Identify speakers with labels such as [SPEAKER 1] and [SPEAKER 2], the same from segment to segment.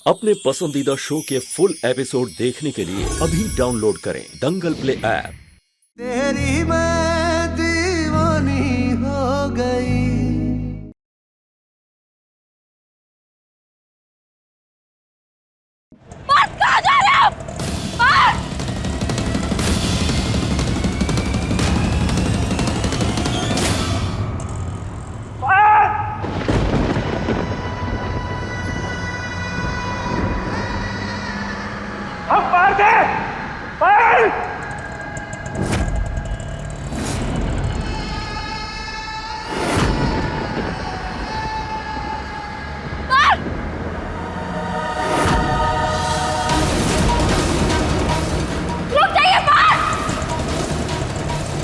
[SPEAKER 1] अपने पसंदीदा शो के फुल एपिसोड देखने के लिए अभी डाउनलोड करें दंगल प्ले ऐप।
[SPEAKER 2] तेरी मैं दीवानी हो गई।
[SPEAKER 3] बस कहाँ जा रहे हो? बस!
[SPEAKER 4] हम मार दे! मार!
[SPEAKER 3] रुक जाइए, बस!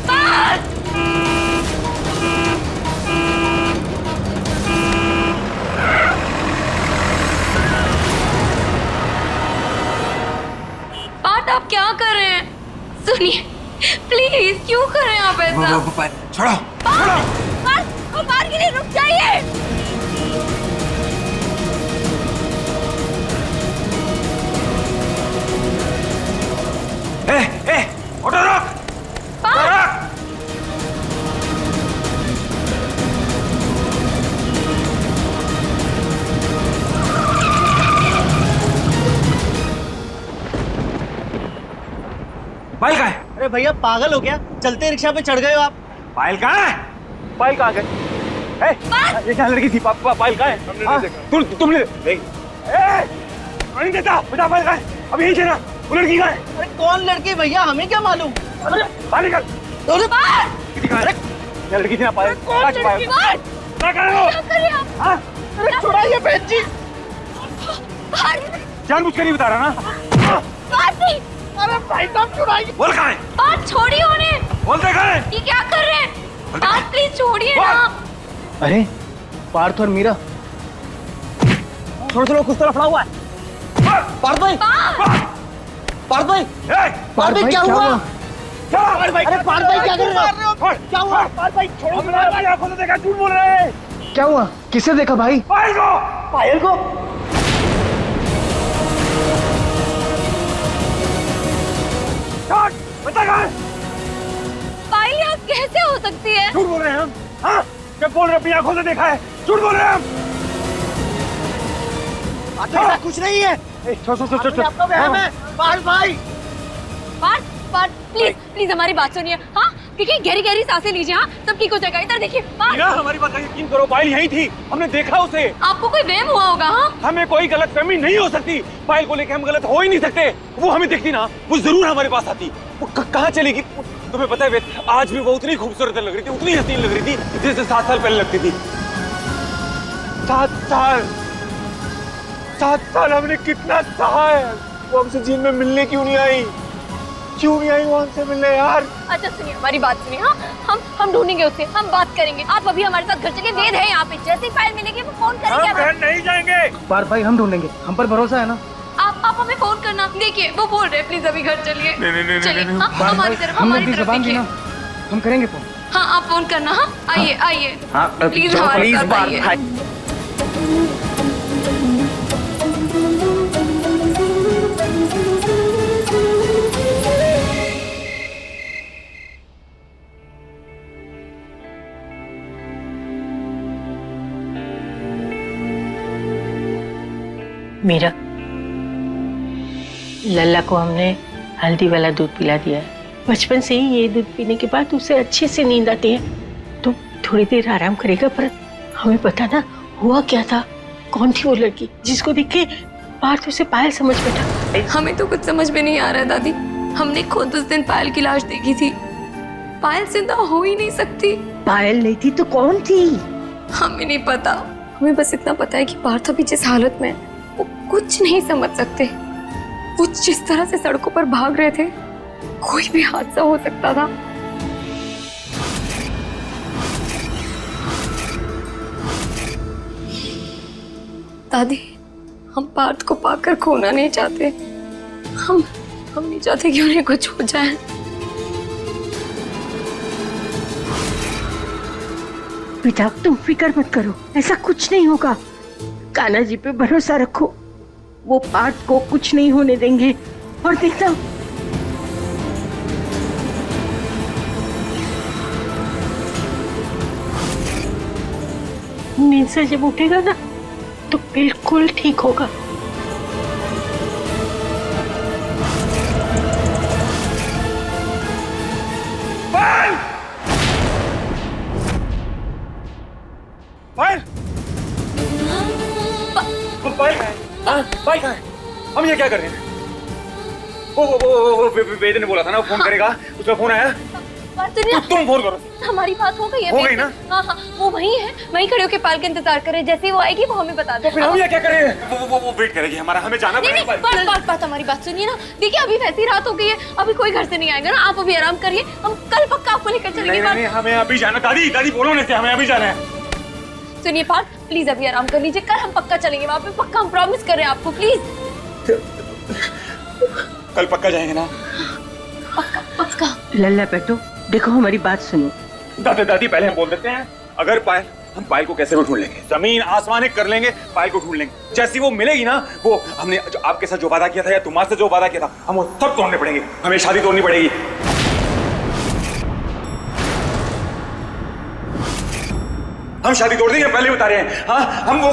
[SPEAKER 3] बस! बात आप क्या कर रहे हैं? सुनिए, प्लीज क्यों कर रहे हैं आप ऐसा?
[SPEAKER 2] छोड़ो
[SPEAKER 3] बस वो बाहर के लिए रुक जाइए।
[SPEAKER 4] ऑटो रोक!
[SPEAKER 3] बस!
[SPEAKER 4] पायल कहाँ है?
[SPEAKER 5] अरे भैया पागल हो गया? चलते रिक्शा पे चढ़ गए हो आप?
[SPEAKER 4] पायल कहाँ है? पायल कहाँ गए? ये क्या लड़की थी? पायल कहाँ है? हाँ? तुमने नहीं देता। बता पायल कहाँ है? अब यही ना। वो लड़की कहाँ है?
[SPEAKER 5] अरे कौन लड़की भैया, हमें क्या मालूम?
[SPEAKER 4] बाहर निकल। क्या लड़की थी ना पायल?
[SPEAKER 3] कौन लड़की? बस!
[SPEAKER 4] क्या कर रहे हो?
[SPEAKER 3] क्या कर रहे हैं आप?
[SPEAKER 4] हाँ?
[SPEAKER 5] अरे छुड़ाइए बहन जी।
[SPEAKER 3] बाहर!
[SPEAKER 4] जानबूझ कर नहीं बता रहा ना?
[SPEAKER 3] बात नहीं!
[SPEAKER 5] अरे भाई साहब छुड़ाइए।
[SPEAKER 4] बोल कहाँ है?
[SPEAKER 3] बात छोड़िए उन्हें।
[SPEAKER 4] बोलते कहाँ है?
[SPEAKER 3] ये क्या कर रहे हैं? बात प्लीज छोड़िए ना।
[SPEAKER 5] अरे पार्थ और मीरा थोड़ा थोड़ा कुछ तरफ लफड़ा हुआ है। पार्थ भाई, पार्थ भाई, पार्थ भाई क्या हुआ? अरे पार्थ भाई क्या कर रहे हो? क्या हुआ? पार्थ भाई छोड़ो,
[SPEAKER 4] मेरी आंखों से देखा, झूठ बोल रहे हैं।
[SPEAKER 5] क्या हुआ? किसे देखा भाई?
[SPEAKER 4] पायल को!
[SPEAKER 5] पायल को?
[SPEAKER 4] बता कहाँ है?
[SPEAKER 3] पायल यहाँ कैसे हो सकती है?
[SPEAKER 4] झूठ बोल रहे हैं हम। हाँ? क्या बोल रहे हैं? अपनी आंखों से देखा है। झूठ बोल रहे हैं हम।
[SPEAKER 5] ऐसा कुछ नहीं है।
[SPEAKER 4] छोड़।
[SPEAKER 5] आपका वहम है। पार्थ भाई
[SPEAKER 3] बात प्लीज प्लीज हमारी बात सुनिए। हाँ ठीक है, गहरी गहरी सांसें लीजिए। हाँ सब ठीक हो जाएगा। इधर देखिए।
[SPEAKER 4] मीरा, हमारी बात का यकीन करो, पायल यही थी। हमने देखा उसे।
[SPEAKER 3] आपको कोई वहम हुआ होगा। हाँ
[SPEAKER 4] हमें कोई गलतफहमी नहीं हो सकती। पायल को लेकर हम गलत हो ही नहीं सकते। वो हमें देखती ना, वो जरूर हमारे पास आती। वो कहाँ चलेगी? तुम्हें पता है वेद, आज भी वो उतनी खूबसूरत लग रही थी, उतनी हसीन लग रही थी जैसे 7 साल पहले लगती थी। 7 साल हमने कितना सहा है। वो हमसे जीवन में मिलने क्यों नहीं आई? क्यों नहीं आई वो हमसे मिलने यार?
[SPEAKER 3] अच्छा सुनिए, हमारी बात सुनिए। हाँ हम ढूंढेंगे उसे, हम बात करेंगे। आप अभी हमारे साथ घर चलिए। वेद है यहाँ पे, जैसे ही फाइल मिलेगी वो फोन करेंगे।
[SPEAKER 4] हम नहीं जाएंगे।
[SPEAKER 5] पार्थ भाई हम ढूंढेंगे, हम पर भरोसा है ना?
[SPEAKER 3] आप हमें फोन करना। देखिए वो बोल रहे हैं, प्लीज अभी घर चलिए।
[SPEAKER 4] नहीं,
[SPEAKER 3] चलिए।
[SPEAKER 4] नहीं,
[SPEAKER 3] हाँ हमारी तरफ देखिए।
[SPEAKER 5] हम करेंगे फोन।
[SPEAKER 3] हाँ आप फोन करना। हाँ आइए प्लीज
[SPEAKER 4] चलो,
[SPEAKER 3] हमारे
[SPEAKER 4] प्लीज
[SPEAKER 3] साथ
[SPEAKER 4] बात
[SPEAKER 3] आइए।
[SPEAKER 6] मीरा, लल्ला को हमने हल्दी वाला दूध पिला दिया है। बचपन से ही ये दूध पीने के बाद उसे अच्छे से नींद आती है। तो थोड़ी देर आराम करेगा, पर हमें पता ना हुआ क्या था। कौन थी वो लड़की जिसको देख के पार्थ उसे पायल समझ बैठा?
[SPEAKER 3] हमें तो कुछ समझ में नहीं आ रहा दादी। हमने खुद उस दिन पायल की लाश देखी थी। पायल जिंदा हो ही नहीं सकती।
[SPEAKER 6] पायल नहीं थी तो कौन थी?
[SPEAKER 3] हमें नहीं पता। हमें बस इतना पता है कि पार्थ अभी जिस हालत में है, वो कुछ नहीं समझ सकते। वो जिस तरह से सड़कों पर भाग रहे थे, कोई भी हादसा हो सकता था। दादी, हम पार्थ को पाकर खोना नहीं चाहते। हम नहीं चाहते कि उन्हें कुछ हो जाए।
[SPEAKER 6] बेटा तुम फिक्र मत करो, ऐसा कुछ नहीं होगा। कान्हा जी पे भरोसा रखो। वो पार्थ को कुछ नहीं होने देंगे। और देखना, नींद से जब उठेगा ना तो बिल्कुल ठीक होगा।
[SPEAKER 4] पायल! पायल! पायल कहाँ है? हाँ, पायल कहाँ है? हम ये क्या कर रहे हैं? वो वेद ने बोला था ना वो फोन करेगा, उसका फोन आया? तुम फोन करो।
[SPEAKER 3] हमारी बात हो गई है।
[SPEAKER 4] हो गई ना?
[SPEAKER 3] हाँ हाँ, वो वहीं है, वहीं खड़े होकर पायल का इंतजार कर रहे हैं। जैसे ही वो आएगी वो हमें बता दे।
[SPEAKER 4] तो फिर हम ये क्या करें? वो वेट करेगी हमारा, हमें जाना पड़ेगा।
[SPEAKER 3] बात हमारी बात सुनिए ना। देखिए अभी वैसी रात हो गई है, अभी कोई घर से नहीं आएगा ना। आप अभी आराम करिए, हम कल पक्का आपको लेकर चलेंगे।
[SPEAKER 4] नहीं, हमें अभी जाना। दादी बोलो ना, हमें अभी जाना है।
[SPEAKER 3] सुनिए पार्थ, प्लीज अभी आराम कर लीजिए, कल हम पक्का चलेंगे वहाँ पे, पक्का हम प्रॉमिस कर रहे हैं आपको। प्लीज
[SPEAKER 4] कल पक्का जाएंगे ना?
[SPEAKER 3] पक्का पक्का।
[SPEAKER 6] लल्ला बेटो, देखो हमारी बात सुनो।
[SPEAKER 4] दादी पहले हम बोल देते हैं, अगर हम पायल को कैसे भी ढूंढ लेंगे, जमीन आसमान एक कर लेंगे, पायल को ढूंढ लेंगे। जैसी वो मिलेगी ना, वो हमने जो आपके साथ जो वादा किया था या तुम्हारे से जो वादा किया था, हम वो सब तोड़ने पड़ेंगे। हमें शादी तोड़नी पड़ेगी। हम शादी तोड़ देंगे, पहले बता रहे हैं। हाँ, हम वो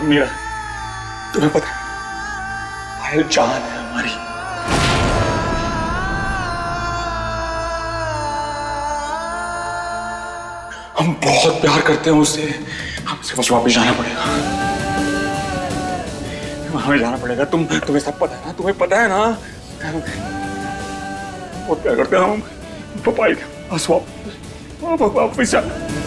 [SPEAKER 4] मेरा तुम्हें पता है, पायल जान है हमारी। हम बहुत प्यार करते हैं उससे, हमसे बस वापस जाना पड़ेगा। हमें जाना पड़ेगा। तुम्हें सब पता है ना? तुम्हें पता है ना? बहुत प्यार करते हैं हम पायल के बस वापस जाना।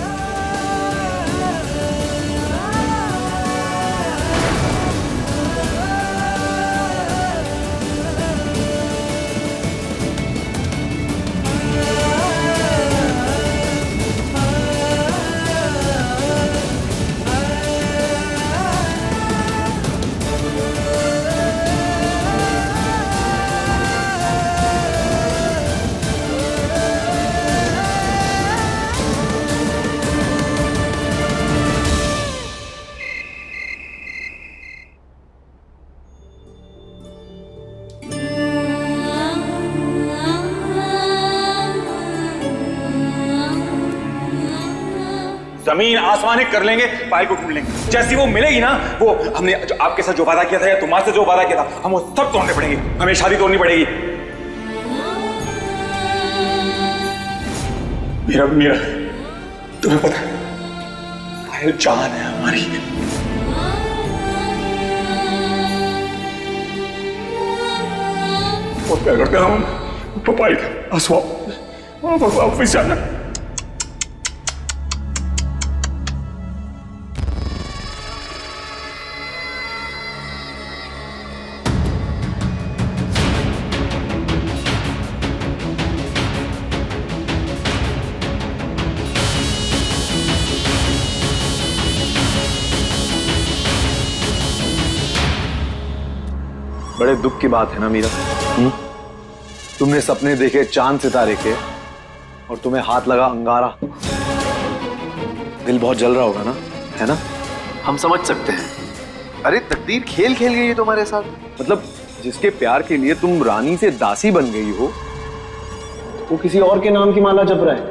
[SPEAKER 4] जमीन आसमान एक कर लेंगे, पायल को ढूंढ लेंगे। जैसी वो मिलेगी ना, वो हमने जो आपके साथ जो वादा किया था या तुम्हारे से जो वादा किया था, हम वो सब तोड़ने पड़ेंगे। हमें शादी तोड़नी पड़ेगी। मेरा तुम्हें पता है, पायल जान है हमारी। बहुत प्यार करते हैं हम पायल का बस वापस जाना।
[SPEAKER 7] बड़े दुख की बात है ना मीरा। तुमने सपने देखे चांद सितारे के और तुम्हें हाथ लगा अंगारा। दिल बहुत जल रहा होगा ना, है ना? हम समझ सकते हैं। अरे तकदीर खेल खेल गई है तुम्हारे साथ। मतलब जिसके प्यार के लिए तुम रानी से दासी बन गई हो, वो किसी और के नाम की माला जप रहा है।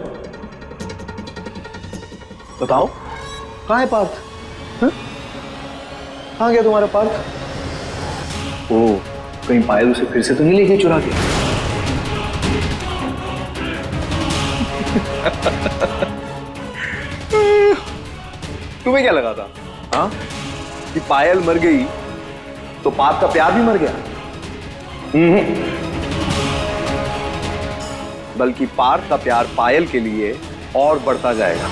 [SPEAKER 7] बताओ कहाँ है पार्थ? कहाँ गया तुम्हारा पार्थ? ओ, कहीं पायल उसे फिर से तो नहीं लेके चुरा के? तुम्हें क्या लगा था हाँ कि पायल मर गई तो पार्थ का प्यार भी मर गया? बल्कि पार्थ का प्यार पायल के लिए और बढ़ता जाएगा,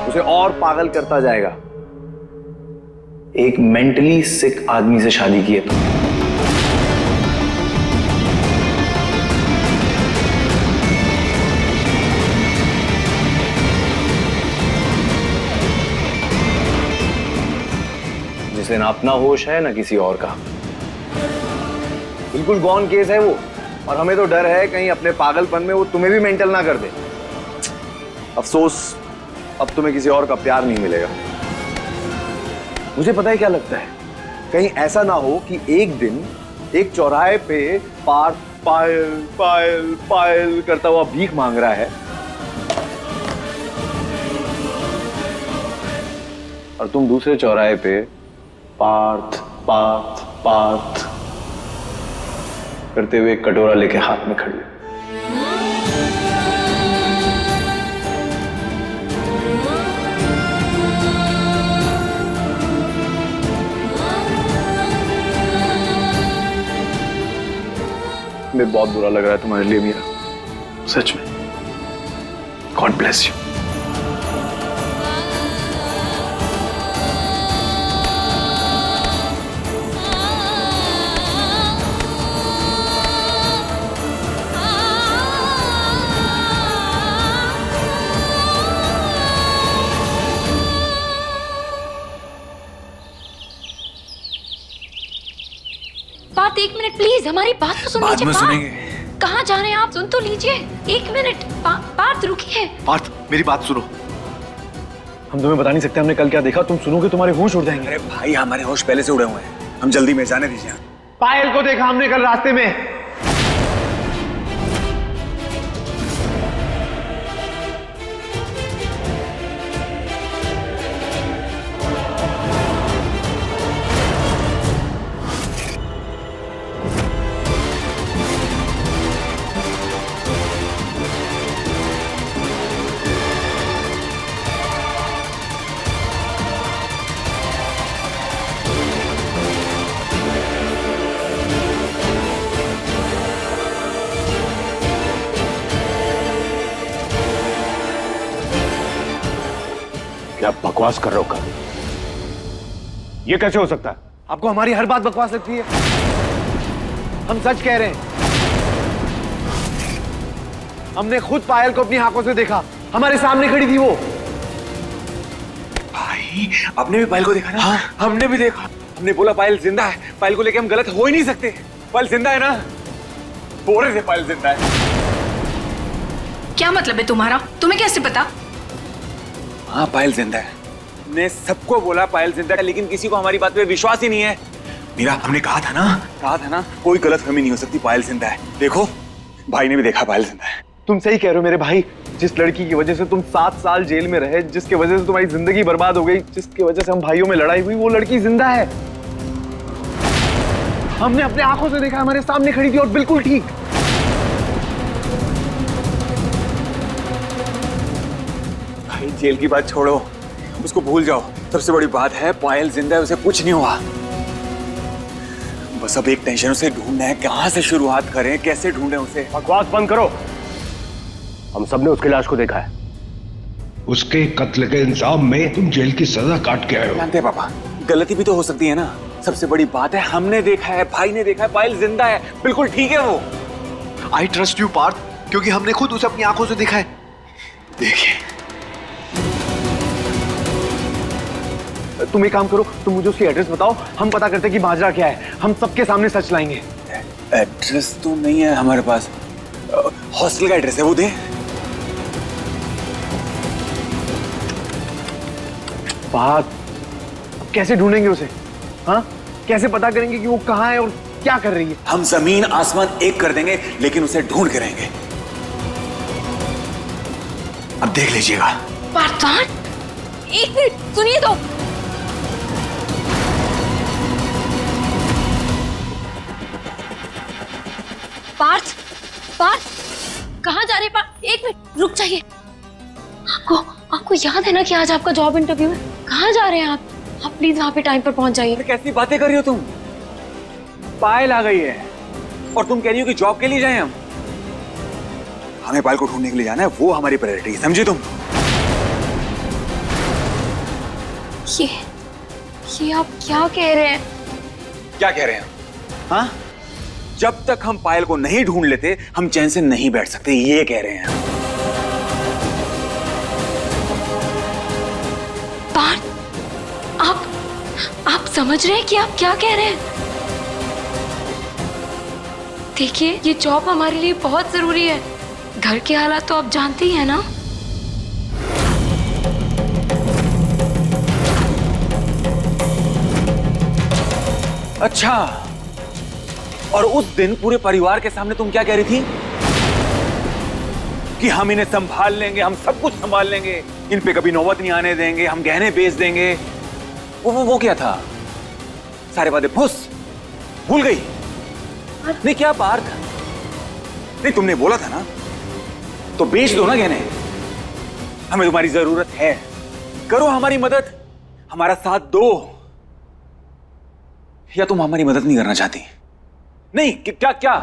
[SPEAKER 7] उसे और पागल करता जाएगा। एक मेंटली सिक आदमी से शादी की है तुमने। जिसे ना अपना होश है ना किसी और का। बिल्कुल गॉन केस है वो। और हमें तो डर है कहीं अपने पागलपन में वो तुम्हें भी मेंटल ना कर दे। अफसोस, अब तुम्हें किसी और का प्यार नहीं मिलेगा। मुझे पता है क्या लगता है, कहीं ऐसा ना हो कि एक दिन एक चौराहे पे पार्थ पायल पायल पायल करता हुआ भीख मांग रहा है और तुम दूसरे चौराहे पे पार्थ पार्थ पार्थ करते हुए एक कटोरा लेके हाथ में खड़ी हो। मैं बहुत बुरा लग रहा है तुम्हारे लिए मीरा, सच में। God bless you.
[SPEAKER 3] पार्थ, एक मिनट प्लीज, हमारी बात तो सुन लीजिए।
[SPEAKER 4] सुनेंगे।
[SPEAKER 3] कहाँ जा रहे हैं आप? सुन तो लीजिए, एक मिनट। पार्थ रुकिए।
[SPEAKER 7] पार्थ मेरी बात सुनो। हम तुम्हें बता नहीं सकते हमने कल क्या देखा। तुम सुनोगे तुम्हारे होश उड़ जाएंगे।
[SPEAKER 4] अरे भाई, हमारे होश पहले से उड़े हुए हैं, हम जल्दी में जाने दीजिए।
[SPEAKER 7] पायल को देखा हमने कल रास्ते में।
[SPEAKER 4] क्या बकवास कर रहे हो? कर ये कैसे हो सकता है?
[SPEAKER 7] आपको हमारी हर बात बकवास लगती है? हम सच कह रहे हैं। हमने खुद पायल को अपनी आंखों से देखा, हमारे सामने खड़ी थी वो।
[SPEAKER 4] भाई, आपने भी पायल को देखा ना? हाँ। हमने भी देखा। हमने बोला पायल जिंदा है, पायल को लेके हम गलत हो ही नहीं सकते। पायल जिंदा है ना? बोल रहे थे पायल जिंदा है।
[SPEAKER 3] क्या मतलब है तुम्हारा? तुम्हें कैसे पता?
[SPEAKER 4] हाँ, पायल जिंदा है। हमने सबको बोला पायल जिंदा है, लेकिन किसी को हमारी बात पे विश्वास ही नहीं है। मीरा, हमने कहा था ना, कोई गलतफहमी नहीं हो सकती, पायल जिंदा है। देखो, भाई ने भी देखा पायल जिंदा है।
[SPEAKER 7] तुम सही कह रहे हो मेरे भाई। जिस लड़की की वजह से तुम 7 साल जेल में रहे, जिसकी वजह से तुम्हारी जिंदगी बर्बाद हो गई, जिसकी वजह से हम भाइयों में लड़ाई हुई, वो लड़की जिंदा है। हमने अपने आंखों से देखा, हमारे सामने खड़ी थी और बिल्कुल ठीक।
[SPEAKER 4] भाई, जेल की बात छोड़ो, उसको भूल जाओ। सबसे बड़ी बात है पायल जिंदा है, उसे कुछ नहीं हुआ। बस अब एक टेंशन उसे ढूंढना है। कहां से शुरुआत करें, कैसे ढूंढें उसे?
[SPEAKER 8] बकवास बंद करो। हम सबने उसकी लाश को देखा है।
[SPEAKER 9] उसके कत्ल के इंजाम में तुम जेल की सजा काट के आए हो।
[SPEAKER 4] जानते हैं पापा, गलती भी तो हो सकती है ना। सबसे बड़ी बात है हमने देखा है, भाई ने देखा है, पायल जिंदा है, बिल्कुल ठीक है वो।
[SPEAKER 7] आई ट्रस्ट यू पार्थ, क्योंकि हमने खुद उसे अपनी आंखों से देखा है।
[SPEAKER 4] देखिए,
[SPEAKER 7] तुम एक काम करो, तुम मुझे उसकी एड्रेस बताओ, हम पता करते कि माजरा क्या है। हम सबके सामने सच लाएंगे।
[SPEAKER 4] एड्रेस तो नहीं है हमारे पास। हॉस्टल का एड्रेस है, वो दे।
[SPEAKER 7] बात कैसे ढूंढेंगे उसे? हाँ, कैसे पता करेंगे कि वो कहाँ है और क्या कर रही है?
[SPEAKER 4] हम जमीन आसमान एक कर देंगे, लेकिन उसे ढूंढ के रहेंगे। अब देख लीजिएगा।
[SPEAKER 3] पार्थ, एक मिनट सुनिए तो। पार्थ, पार्थ, कहाँ जा रहे हैं पार्थ? एक मिनट रुक जाइए। आपको याद है ना कि आज आपका जॉब इंटरव्यू है? कहाँ जा रहे हैं आप? आप प्लीज वहाँ पे टाइम पर पहुँच जाइए।
[SPEAKER 4] कैसी बातें कर रही हो तुम? पायल आ गई है और तुम कह रही हो कि जॉब के लिए जाएं हम? हमें पायल को ढूंढने के लिए जाना है, वो हमारी प्रायोरिटी, समझी तुम?
[SPEAKER 3] ये आप क्या कह रहे हैं?
[SPEAKER 4] क्या कह रहे हैं? हाँ, जब तक हम पायल को नहीं ढूंढ लेते हम चैन से नहीं बैठ सकते, ये कह रहे हैं।
[SPEAKER 3] पार्थ, आप समझ रहे हैं कि आप क्या कह रहे हैं? देखिए, ये जॉब हमारे लिए बहुत जरूरी है। घर के हालात तो आप जानते ही हैं ना।
[SPEAKER 4] अच्छा, और उस दिन पूरे परिवार के सामने तुम क्या कह रही थी कि हम इन्हें संभाल लेंगे, हम सब कुछ संभाल लेंगे, इन पे कभी नौबत नहीं आने देंगे, हम गहने बेच देंगे। वो क्या था? सारे वादे फुस, भूल गई? नहीं, क्या पार्थ? नहीं, तुमने बोला था ना, तो बेच दो ना गहने। हमें तुम्हारी जरूरत है, करो हमारी मदद, हमारा साथ दो। या तुम हमारी मदद नहीं करना चाहती? नहीं, क्या क्या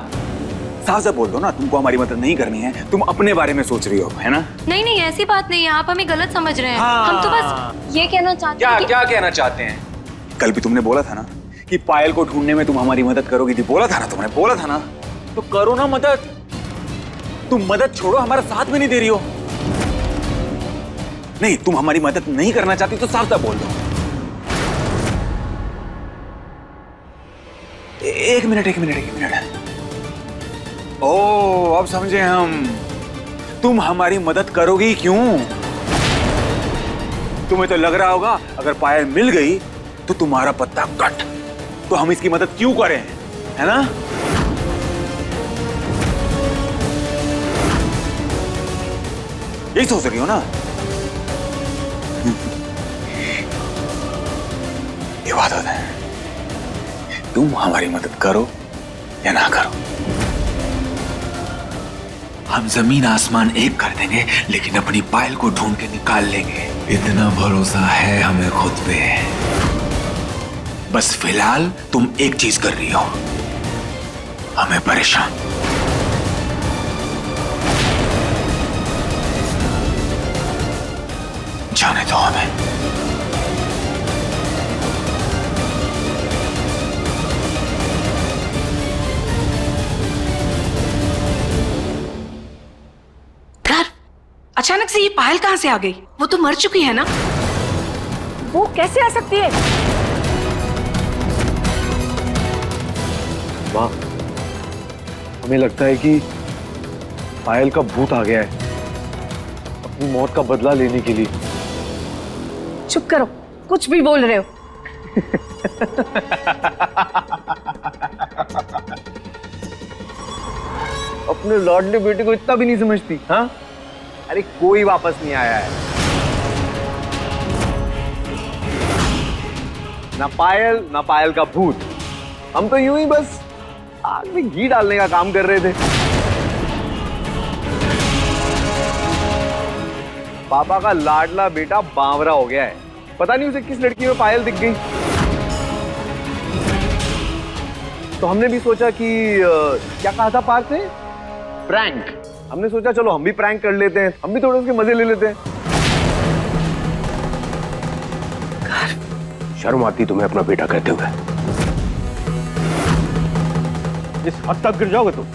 [SPEAKER 4] साफ साफ बोल दो ना, तुमको हमारी मदद नहीं करनी है, तुम अपने बारे में सोच रही हो, है ना?
[SPEAKER 3] नहीं नहीं, ऐसी बात नहीं है, आप हमें गलत समझ रहे हैं।
[SPEAKER 4] हाँ।
[SPEAKER 3] हम तो बस ये कहना चाहते हैं
[SPEAKER 4] क्या कहना चाहते हैं? कल भी तुमने बोला था ना कि पायल को ढूंढने में तुम हमारी मदद करोगी थी, बोला था ना तुमने, बोला था ना, तो करो ना मदद। तुम मदद छोड़ो, हमारा साथ भी नहीं दे रही हो। नहीं, तुम हमारी मदद नहीं करना चाहती तो साफ साफ बोल दो। एक मिनट। ओ, अब समझे हम। तुम हमारी मदद करोगी क्यों? तुम्हें तो लग रहा होगा अगर पायल मिल गई तो तुम्हारा पत्ता कट, तो हम इसकी मदद क्यों करें, है ना? यही सोच रही हो ना? ये बात होता है, तुम हमारी मदद करो या ना करो, हम जमीन आसमान एक कर देंगे, लेकिन अपनी पायल को ढूंढ के निकाल लेंगे। इतना भरोसा है हमें खुद पे। बस फिलहाल तुम एक चीज कर रही हो, हमें परेशान। जाने दो हमें।
[SPEAKER 10] अचानक से ये पायल कहां से आ गई? वो तो मर चुकी है ना?
[SPEAKER 6] वो कैसे आ सकती है?
[SPEAKER 7] माँ, हमें लगता है कि पायल का भूत आ गया है अपनी मौत का बदला लेने के लिए।
[SPEAKER 6] चुप करो, कुछ भी बोल रहे हो।
[SPEAKER 7] अपने लाडले बेटे को इतना भी नहीं समझती, हाँ? अरे कोई वापस नहीं आया है, ना पायल का भूत। हम तो यूं ही बस आग में घी डालने का काम कर रहे थे। पापा का लाडला बेटा बावरा हो गया है, पता नहीं उसे किस लड़की में पायल दिख गई। तो हमने भी सोचा कि क्या कहा था पार्थ ने? प्रैंक। हमने सोचा चलो हम भी प्रैंक कर लेते हैं, हम भी थोड़े उसके मजे ले लेते हैं।
[SPEAKER 8] शर्म आती तुम्हें अपना बेटा कहते हुए?
[SPEAKER 9] इस हद तक गिर जाओगे तुम?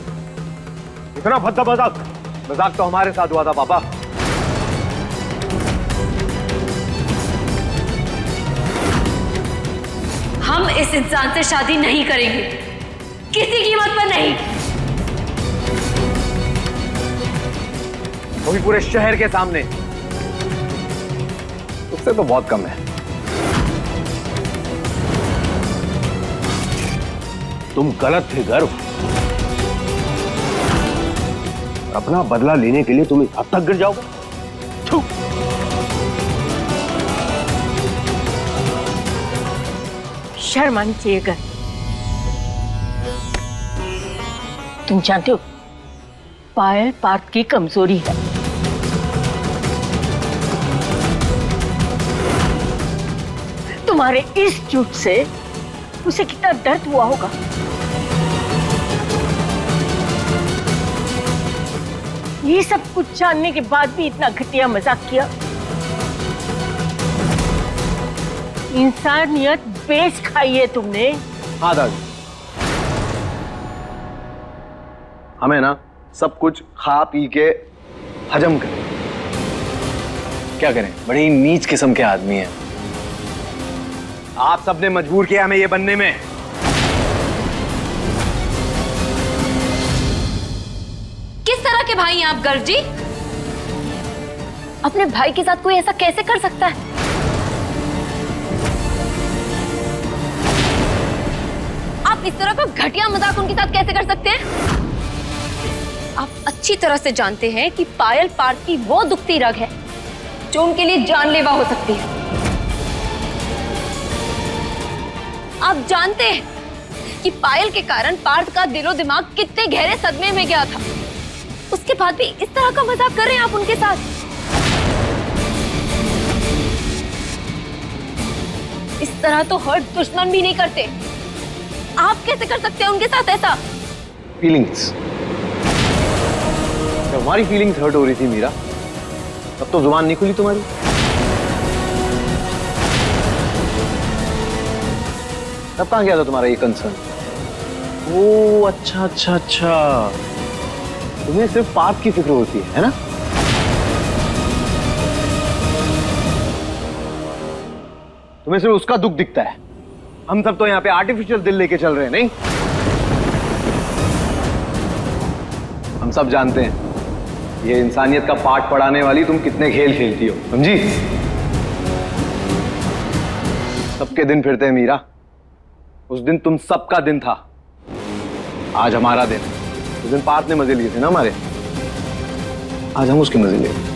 [SPEAKER 9] इतना भद्दा मजाक?
[SPEAKER 7] मजाक तो हमारे साथ हुआ था पापा।
[SPEAKER 3] हम इस इंसान से शादी नहीं करेंगे, किसी कीमत पर नहीं।
[SPEAKER 7] वो भी पूरे शहर के सामने। उससे तो बहुत कम है।
[SPEAKER 8] तुम गलत थे गर्व। अपना बदला लेने के लिए तुम इस हद तक गिर जाओगे? छू।
[SPEAKER 6] शर्म आनी चाहिए कर। तुम जानते हो पायल पार्थ की कमजोरी है। तुम्हारे इस झूठ से उसे कितना दर्द हुआ होगा। ये सब कुछ जानने के बाद भी इतना घटिया मजाक किया। इंसानियत बेच खाई है तुमने।
[SPEAKER 7] हाँ दादी, हमें ना सब कुछ खा पी के हजम करें। क्या करें, बड़ी नीच किस्म के आदमी हैं। आप सबने मजबूर किया हमें ये बनने में।
[SPEAKER 3] के भाई हैं आप गर्ग जी? अपने भाई के साथ कोई ऐसा कैसे कर सकता है? आप इस तरह का घटिया मजाक उनके साथ कैसे कर सकते हैं? आप अच्छी तरह से जानते हैं कि पायल पार्थ की वो दुखती रग है जो उनके लिए जानलेवा हो सकती है। आप जानते हैं कि पायल के कारण पार्थ का दिलो दिमाग कितने गहरे सदमे में गया था। उसके बाद भी इस तरह का मजाक कर रहे हैं आप उनके साथ। इस तरह तो हर्ट दुश्मन भी नहीं करते। आप कैसे कर सकते हैं उनके साथ ऐसा?
[SPEAKER 7] फीलिंग्स, जब हमारी फीलिंग्स हर्ट हो रही थी मीरा, तब तो जुबान नहीं खुली तुम्हारी। तब कहां गया था तुम्हारा ये कंसर्न? ओ अच्छा अच्छा अच्छा, तुम्हें सिर्फ पाप की फिक्र होती है ना? तुम्हें सिर्फ उसका दुख दिखता है। हम सब तो यहाँ पे आर्टिफिशियल दिल लेके चल रहे हैं, नहीं? हम सब जानते हैं ये इंसानियत का पाठ पढ़ाने वाली तुम कितने खेल खेलती हो, समझी? सबके दिन फिरते हैं मीरा। उस दिन तुम सबका दिन था, आज हमारा दिन। उस दिन पार्थ ने मजे लिए थे ना हमारे, आज हम उसके मजे लिए।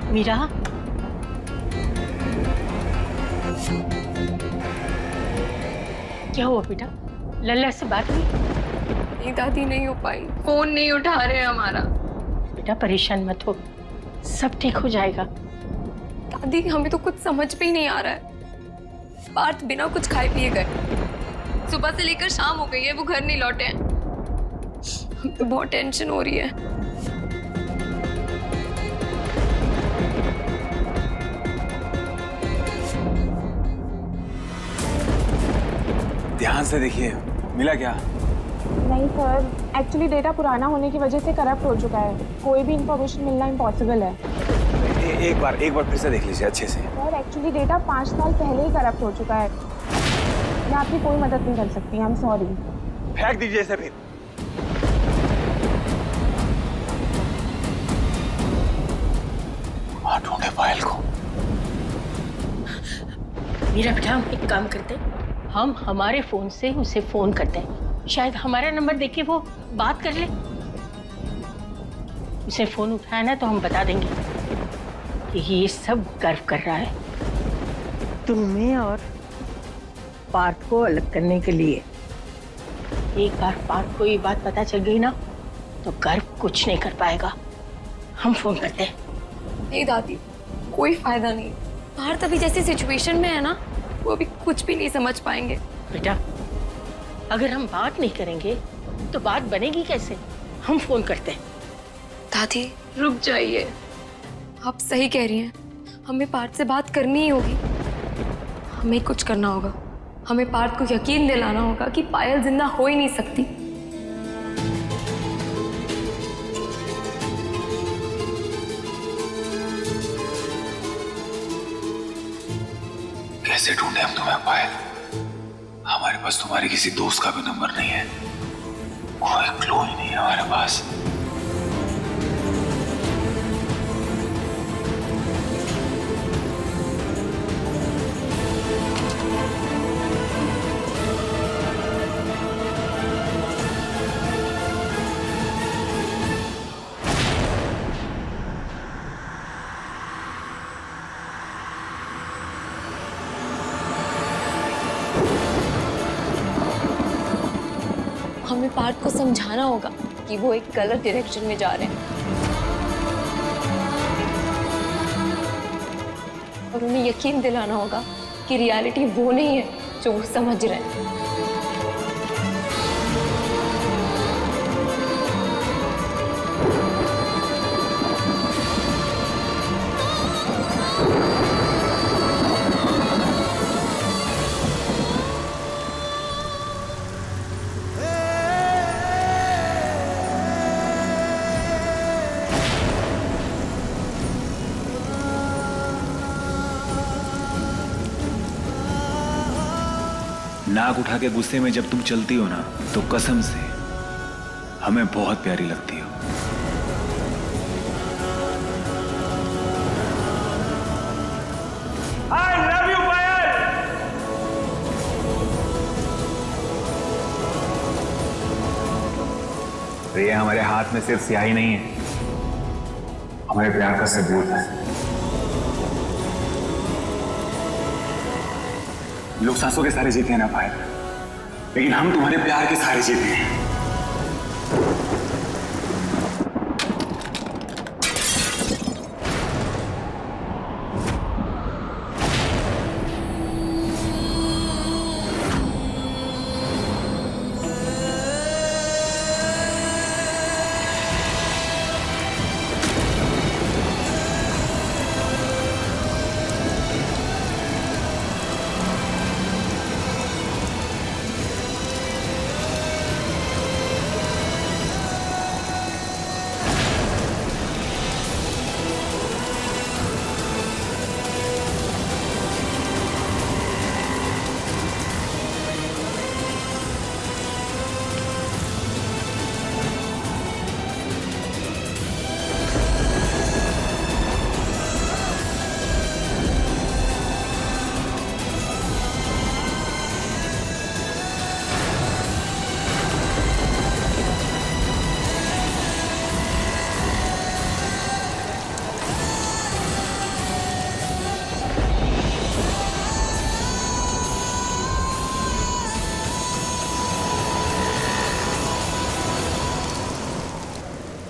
[SPEAKER 6] मीरा, क्या हुआ बेटा? लल्ला से बात हुई?
[SPEAKER 3] नहीं दादी, नहीं हो पाई। फोन नहीं उठा रहे हमारा।
[SPEAKER 6] बेटा परेशान मत हो, सब ठीक हो जाएगा।
[SPEAKER 3] दादी हमें तो कुछ समझ में ही नहीं आ रहा है। पार्थ बिना कुछ खाए पिए गए, सुबह से लेकर शाम हो गई है, वो घर नहीं लौटे हैं। हमें तो बहुत टेंशन हो रही है।
[SPEAKER 4] ध्यान से देखिए, मिला क्या?
[SPEAKER 11] नहीं सर, एक्चुअली डेटा पुराना होने की वजह से करप्ट हो चुका है। कोई भी इंफॉर्मेशन मिलना इम्पॉसिबल है।
[SPEAKER 4] एक बार फिर से देख लीजिए अच्छे से।
[SPEAKER 11] सर एक्चुअली डेटा 5 साल पहले ही करप्ट हो चुका है। मैं आपकी कोई मदद नहीं कर सकती, आई एम सॉरी।
[SPEAKER 4] फेंक दीजिए इसे फिर। ढूंढे पायल को।
[SPEAKER 6] मेरा बेटा, हम एक काम करते हैं, हम हमारे फोन से उसे फोन करते हैं, शायद हमारा नंबर देके वो बात कर ले। उसे फोन उठाया ना तो हम बता देंगे कि ये सब गर्व कर रहा है तुम्हें और पार्थ को अलग करने के लिए। एक बार पार्थ को ये बात पता चल गई ना तो गर्व कुछ नहीं कर पाएगा। हम फोन करते हैं।
[SPEAKER 3] नहीं दादी, कोई फायदा नहीं। पार्थ अभी जैसी सिचुएशन में है ना, वो अभी कुछ भी नहीं समझ पाएंगे।
[SPEAKER 6] बेटा, अगर हम बात नहीं करेंगे तो बात बनेगी कैसे? हम फोन करते हैं।
[SPEAKER 3] दादी रुक जाइए, आप सही कह रही हैं। हमें पार्थ से बात करनी ही होगी। हमें कुछ करना होगा। हमें पार्थ को यकीन दिलाना होगा कि पायल जिंदा हो ही नहीं सकती।
[SPEAKER 4] कैसे ढूंढे हम तुम्हें पायल? हमारे पास तुम्हारे किसी दोस्त का भी नंबर नहीं है, कोई क्लू ही नहीं है हमारे पास।
[SPEAKER 3] हमें पार्थ को समझाना होगा कि वो एक गलत डायरेक्शन में जा रहे हैं और उन्हें यकीन दिलाना होगा कि रियलिटी वो नहीं है जो वो समझ रहे हैं।
[SPEAKER 12] नाक उठा के गुस्से में जब तुम चलती हो ना, तो कसम से हमें बहुत प्यारी लगती हो।
[SPEAKER 4] I love you, पायल।
[SPEAKER 12] तो ये हमारे हाथ में सिर्फ स्याही नहीं है, हमारे प्यार का सबूत है। लोग सांसों के सहारे जीते हैं ना पायल, लेकिन हम तुम्हारे प्यार के सहारे जीते हैं।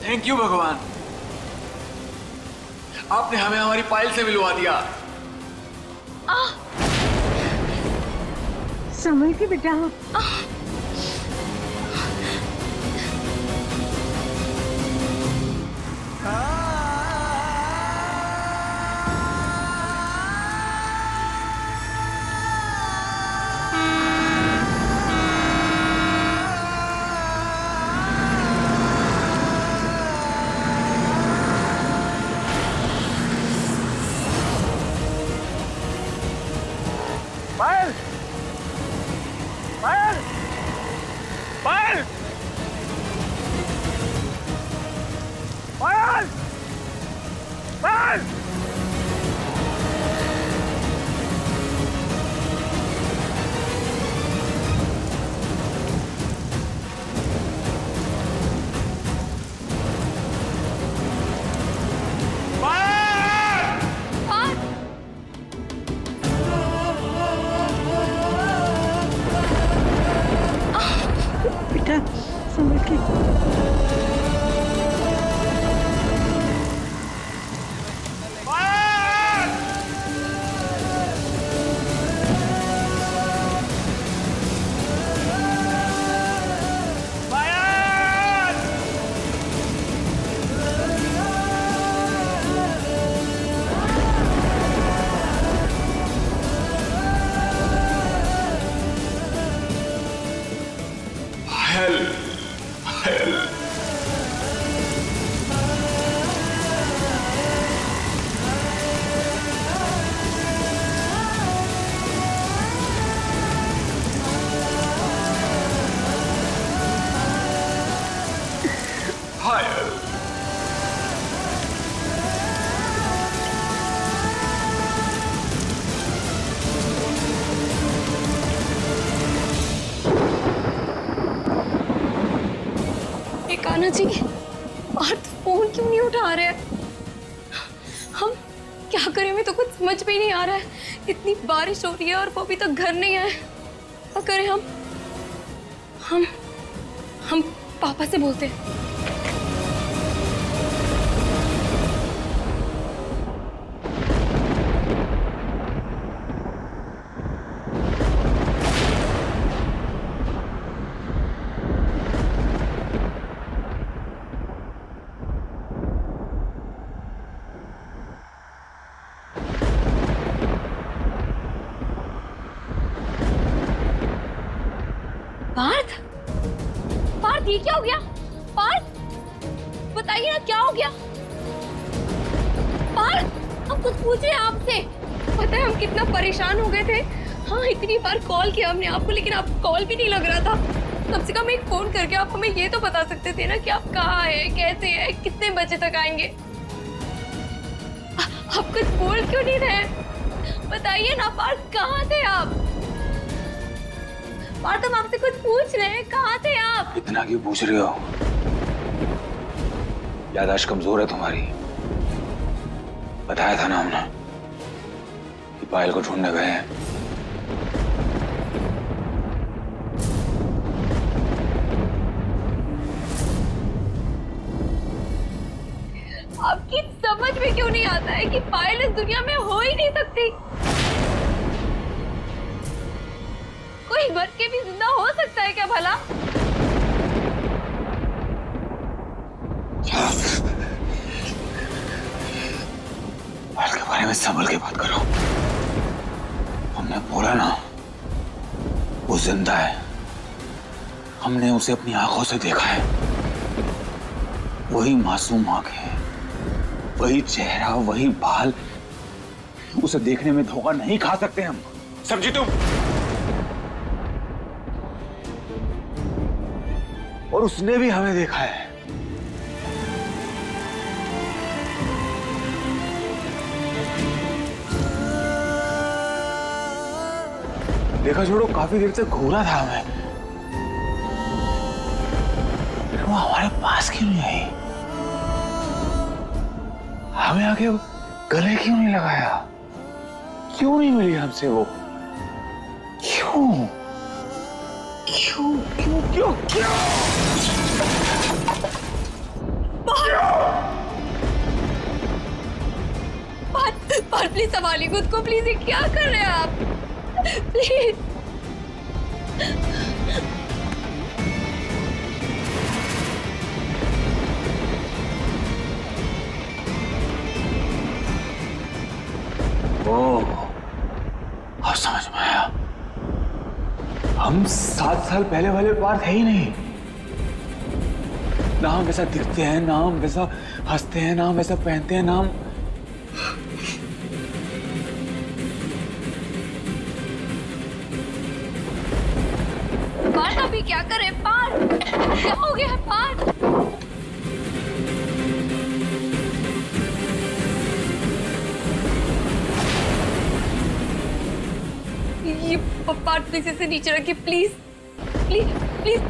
[SPEAKER 12] थैंक यू भगवान, आपने हमें हमारी पायल से मिलवा दिया।
[SPEAKER 6] संभल के बेटा।
[SPEAKER 4] पायल, पायल, पायल, पायल, पायल।
[SPEAKER 6] बेटा संभल के।
[SPEAKER 3] कान्हा जी, पार्थ फोन क्यों नहीं उठा रहे? हम क्या करें, हमें तो कुछ समझ भी नहीं आ रहा है। इतनी बारिश हो रही है और वो अभी तक घर नहीं आए। क्या करें हम पापा से बोलते हैं। पार्थ, पार्थ ये क्या हो गया? पार्थ बताइए ना क्या हो गया? पार्थ हम कुछ पूछे आपसे। पता है हम कितना परेशान हो गए थे। हाँ इतनी बार कॉल किया हमने आपको, लेकिन आपको कॉल भी नहीं लग रहा था। कम से कम एक फोन करके आप हमें ये तो बता सकते थे ना कि आप कहाँ हैं, कैसे हैं, कितने बजे तक आएंगे। आप कुछ बोल क्यों नहीं रहे? बताइए ना पार्थ, कहाँ थे आप? पार्थ हम आपसे कुछ पूछ रहे हैं, कहाँ थे आप?
[SPEAKER 12] इतना क्यों पूछ रहे हो? याददाश्त कमजोर है तुम्हारी। बताया था ना हमने कि पायल को ढूंढने गए हैं।
[SPEAKER 3] आपकी समझ में क्यों नहीं आता है कि पायल इस दुनिया में हो ही नहीं सकती? कोई मर के भी जिंदा हो सकता है क्या भला?
[SPEAKER 12] पायल के बारे में संभल के बात करो। हमने बोला ना वो जिंदा है। हमने उसे अपनी आंखों से देखा है। वही मासूम आंखें, वही चेहरा, वही बाल। उसे देखने में धोखा नहीं खा सकते हम, समझी तुम? और उसने भी हमें देखा है। देखा छोड़ो, काफी देर तक घूरा था हमें। वो हमारे पास क्यों नहीं आई? हमें आके गले क्यों नहीं लगाया? क्यों नहीं मिली हमसे वो? क्यों क्यों क्यों क्यों क्यों?
[SPEAKER 3] पार्थ प्लीज संभालिए खुद को, प्लीज। ये क्या कर रहे हैं आप? प्लीज।
[SPEAKER 12] अब समझ में आया। हम 7 साल पहले वाले पार्थ है ही नहीं। ना हम वैसा दिखते हैं, ना हम वैसा हंसते हैं, ना हम वैसा पहनते हैं, ना हम
[SPEAKER 3] पार्थ अभी क्या करे? पार्थ क्या हो गया है? पार्थ ये पार्थ प्लीज इसे नीचे रखिए, प्लीज प्लीज प्लीज।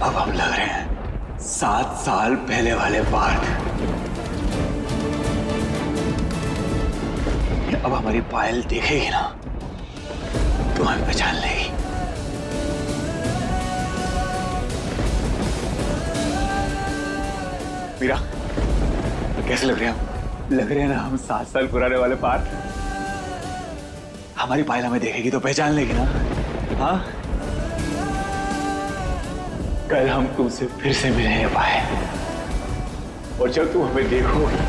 [SPEAKER 12] अब हम लग रहे हैं 7 साल पहले वाले पार्थ। अब हमारी पायल देखेगी ना तो हमें पहचान लेगी। मीरा, कैसे लग रहे हैं हम? लग रहे हैं ना हम 7 साल पुराने वाले पार्थ। हमारी पायल हमें देखेगी तो पहचान लेगी ना? हाँ, कल हम तुमसे फिर से मिलने पाए, और जब तुम हमें देखोगी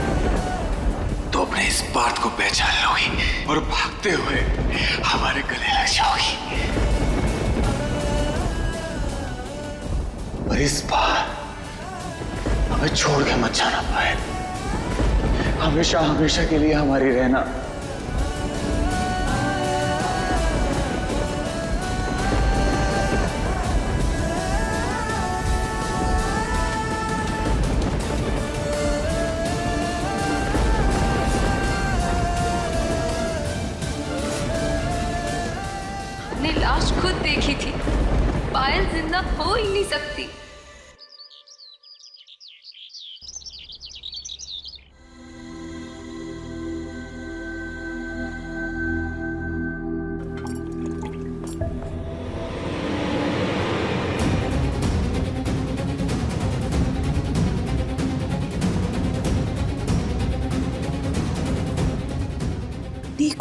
[SPEAKER 12] तो अपने इस पार्थ को पहचान लोगी और भागते हुए हमारे गले लग जाओगी। और इस बार हमें छोड़ के मत जाना पाए। हमेशा हमेशा के लिए हमारी रहना।
[SPEAKER 3] हमने लाश खुद देखी थी। पायल जिंदा हो ही नहीं सकती।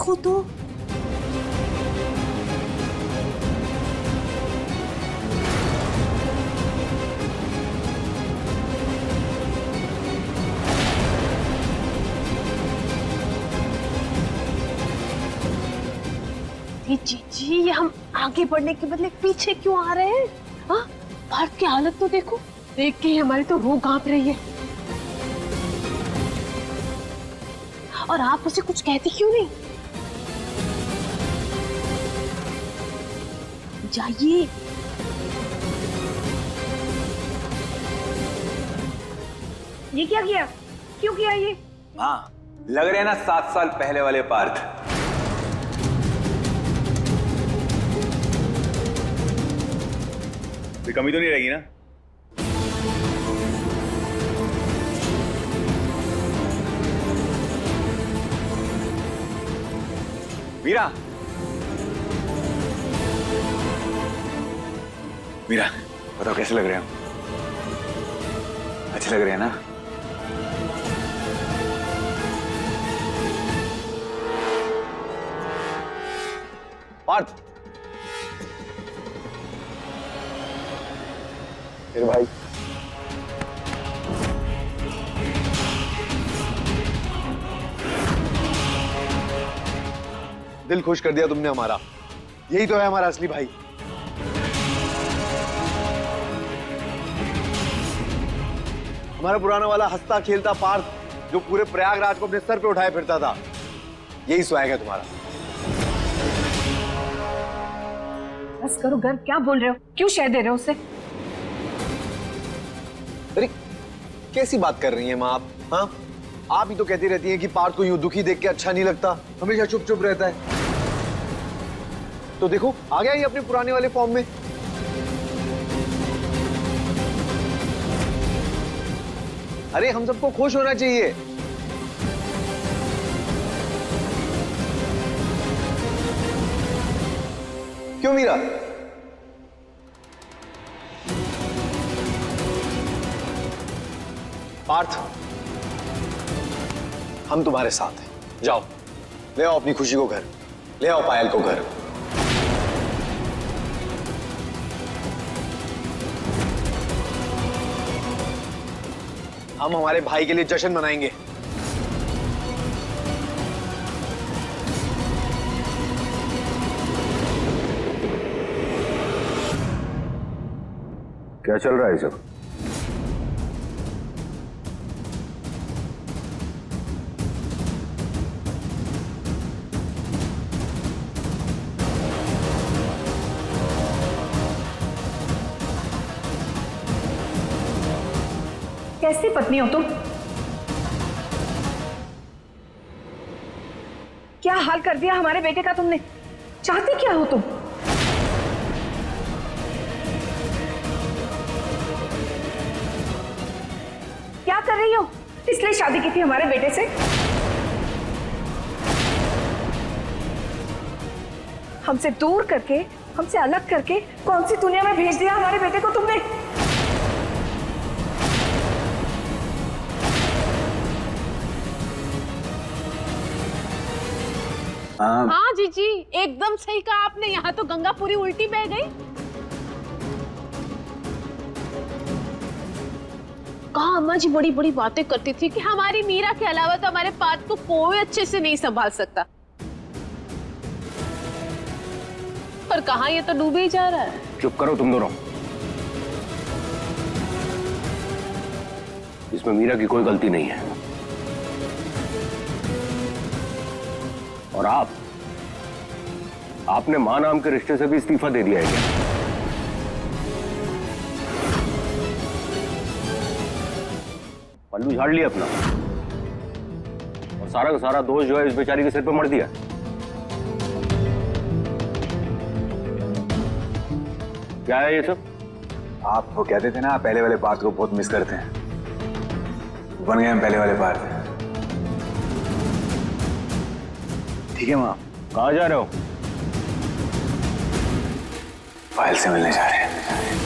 [SPEAKER 10] देखो तो।
[SPEAKER 6] जी ये हम आगे बढ़ने के बदले पीछे क्यों आ रहे हैं? हाँ, पार्थ की हालत तो देखो, देख के ही हमारी तो रूह कांप रही है। और आप उसे कुछ कहती क्यों नहीं? जाइए।
[SPEAKER 10] ये क्या किया? क्यों किया ये?
[SPEAKER 12] हाँ, लग रहे हैं ना 7 साल पहले वाले पार्थ। कोई कमी तो नहीं रहेगी ना? मीरा, मीरा, बताओ कैसे लग रहे हैं हम? अच्छे लग रहे हैं ना?
[SPEAKER 7] पार्थ, मेरे भाई, दिल खुश कर दिया तुमने हमारा। यही तो है हमारा असली भाई। हमारा पुराना वाला हंसता खेलता पार्थ, जो पूरे प्रयागराज को अपने सर पे उठाए फिरता था, यही स्वैग है तुम्हारा।
[SPEAKER 10] बस करो गर्व, क्या बोल रहे हो? क्यों शह दे रहे हो उसे?
[SPEAKER 7] अरे कैसी बात कर रही हैं माँ आप? हाँ, आप ही तो कहती रहती हैं कि पार्थ को यूं दुखी देख के अच्छा नहीं लगता, हमेशा चुप चुप रहता है। तो देखो आ गया ये अपने पुराने वाले फॉर्म में। अरे हम सबको खुश होना चाहिए। क्यों मीरा? पार्थ, हम तुम्हारे साथ हैं। जाओ ले आओ अपनी खुशी को घर, ले आओ पायल को घर। हम हमारे भाई के लिए जश्न मनाएंगे।
[SPEAKER 8] क्या चल रहा है सब?
[SPEAKER 10] कैसी पत्नी हो तुम? क्या हाल कर दिया हमारे बेटे का तुमने? चाहती क्या हो तुम? क्या कर रही हो? इसलिए शादी की थी हमारे बेटे से? हमसे दूर करके, हमसे अलग करके कौन सी दुनिया में भेज दिया हमारे बेटे को तुमने?
[SPEAKER 6] हाँ जीजी, एकदम सही कहा आपने। यहाँ तो गंगा पूरी उल्टी बह गई। कहा अम्मा जी बड़ी बड़ी बातें करती थी कि हमारी मीरा के अलावा तो हमारे पार्थ को कोई अच्छे से नहीं संभाल सकता, पर कहाँ ये तो डूबे ही जा रहा है।
[SPEAKER 8] चुप करो तुम दोनों। इसमें मीरा की कोई गलती नहीं है। और आपने मां नाम के रिश्ते से भी इस्तीफा दे दिया है क्या? पल्लू झाड़ लिया अपना और सारा का सारा दोष जो है इस बेचारी के सिर पे मर दिया। क्या है ये सब?
[SPEAKER 12] आप वो कहते थे ना पहले वाले पार्थ को बहुत मिस करते हैं, बन गए हम पहले वाले पार्थ। ठीक है माँ।
[SPEAKER 8] कहाँ जा रहे हो?
[SPEAKER 12] पायल से मिलने जा रहे हैं।